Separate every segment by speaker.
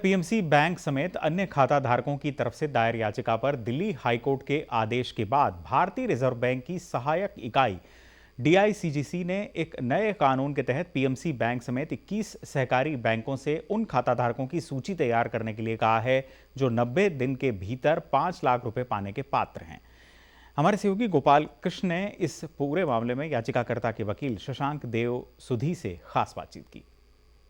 Speaker 1: PMC bank समेत अन्य खाता धारकों की तरफ से दायर याचिका पर दिल्ली हाईकोर्ट के आदेश के बाद भारतीय रिजर्व बैंक की सहायक इकाई डीआईसीजीसी ने एक नए कानून के तहत पीएमसी बैंक समेत 21 सहकारी बैंकों से उन खाता धारकों की सूची तैयार करने के लिए कहा है जो 90 दिन के भीतर 5 लाख रुपए पाने के पात्र हैं। हमारे सहयोगी गोपाल कृष्ण ने इस पूरे मामले में याचिकाकर्ता के वकील शशांक देव सुधी से खास बातचीत की।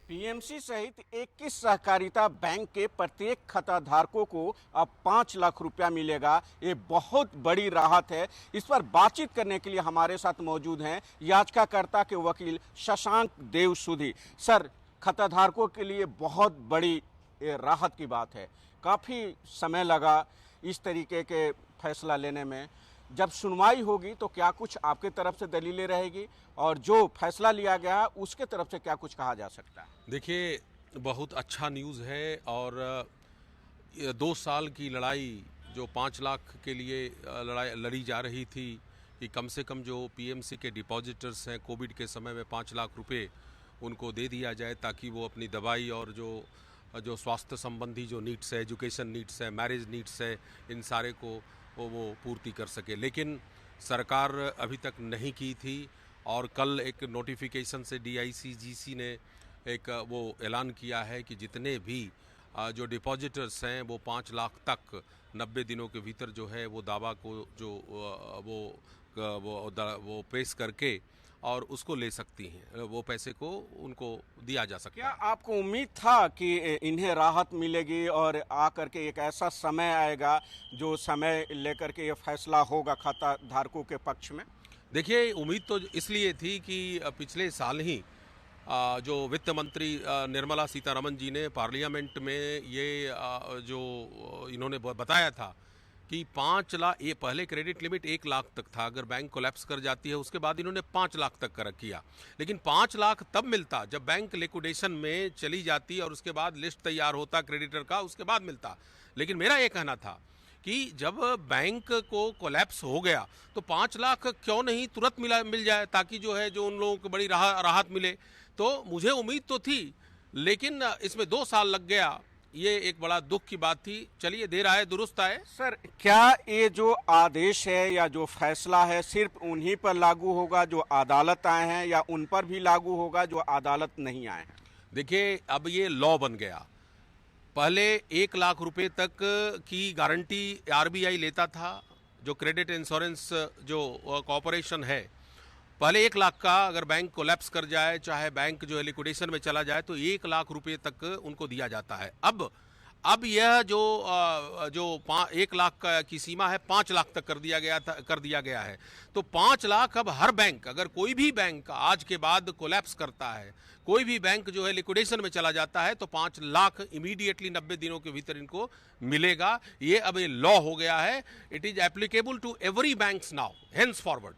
Speaker 2: पीएमसी सहित 21 सहकारिता बैंक के प्रत्येक खाताधारकों को अब 5 लाख रुपया मिलेगा। ये बहुत बड़ी राहत है। इस पर बातचीत करने के लिए हमारे साथ मौजूद हैं याचिकाकर्ता के वकील शशांक देव सुधी। सर, खाताधारकों के लिए बहुत बड़ी राहत की बात है। काफ़ी समय लगा इस तरीके के फैसला लेने में। जब सुनवाई होगी तो क्या कुछ आपके तरफ से दलीलें रहेगी और जो फैसला लिया गया है उसके तरफ से क्या कुछ कहा जा सकता है?
Speaker 3: देखिए, बहुत अच्छा न्यूज़ है और 2 साल की लड़ाई जो 5 लाख के लिए लड़ाई लड़ी जा रही थी कि कम से कम जो पीएमसी के डिपॉजिटर्स हैं कोविड के समय में 5 लाख रुपए उनको दे दिया जाए ताकि वो अपनी दवाई और जो स्वास्थ्य संबंधी जो नीड्स है, एजुकेशन नीड्स है, मैरिज नीड्स है, इन सारे को वो पूर्ति कर सके। लेकिन सरकार अभी तक नहीं की थी और कल एक नोटिफिकेशन से डीआईसीजीसी ने एक वो ऐलान किया है कि जितने भी जो डिपॉजिटर्स हैं वो 5 लाख तक 90 दिनों के भीतर जो है वो दावा को जो वो पेश करके और उसको ले सकती हैं, वो पैसे को उनको दिया जा सकता है।
Speaker 2: क्या आपको उम्मीद था कि इन्हें राहत मिलेगी और आकर के एक ऐसा समय आएगा जो समय लेकर के ये फैसला होगा खाता धारकों के पक्ष में?
Speaker 3: देखिए, उम्मीद तो इसलिए थी कि पिछले साल ही जो वित्त मंत्री निर्मला सीतारमण जी ने पार्लियामेंट में ये जो इन्होंने बताया था कि 5 लाख, ये पहले क्रेडिट लिमिट 1 लाख तक था, अगर बैंक कोलैप्स कर जाती है उसके बाद इन्होंने 5 लाख तक कर किया। लेकिन 5 लाख तब मिलता जब बैंक लिक्विडेशन में चली जाती और उसके बाद लिस्ट तैयार होता क्रेडिटर का, उसके बाद मिलता। लेकिन मेरा ये कहना था कि जब बैंक को कोलैप्स हो गया तो 5 लाख क्यों नहीं तुरंत मिल जाए ताकि जो है जो उन लोगों को बड़ी राहत मिले। तो मुझे उम्मीद तो थी, लेकिन इसमें 2 साल लग गया। ये एक बड़ा दुख की बात थी। चलिए, देर आए दुरुस्त आए।
Speaker 2: सर, क्या ये जो आदेश है या जो फैसला है सिर्फ उन्हीं पर लागू होगा जो अदालत आए हैं या उन पर भी लागू होगा जो अदालत नहीं आए हैं?
Speaker 3: देखिए, अब ये लॉ बन गया। पहले 1 लाख रुपए तक की गारंटी आरबीआई लेता था। जो क्रेडिट इंश्योरेंस जो कॉर्पोरेशन है, पहले 1 लाख का अगर बैंक कोलैप्स कर जाए, चाहे बैंक जो है लिक्विडेशन में चला जाए, तो 1 लाख रुपए तक उनको दिया जाता है। अब यह जो 1 लाख की सीमा है 5 लाख तक कर दिया गया है। तो 5 लाख अब हर बैंक, अगर कोई भी बैंक आज के बाद कोलैप्स करता है, कोई भी बैंक जो है लिक्विडेशन में चला जाता है, तो 5 लाख इमीडिएटली 90 दिनों के भीतर इनको मिलेगा। ये अब ये लॉ हो गया है। It is applicable to every banks now henceforward.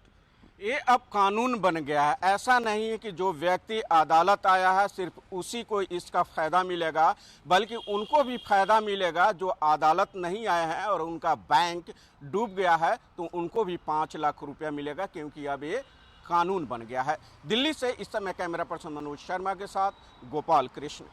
Speaker 2: ये अब कानून बन गया है। ऐसा नहीं है कि जो व्यक्ति अदालत आया है सिर्फ उसी को इसका फायदा मिलेगा, बल्कि उनको भी फायदा मिलेगा जो अदालत नहीं आए हैं और उनका बैंक डूब गया है, तो उनको भी 5 लाख रुपया मिलेगा, क्योंकि अब ये कानून बन गया है। दिल्ली से इस समय कैमरा पर्सन मनोज शर्मा के साथ गोपाल कृष्ण।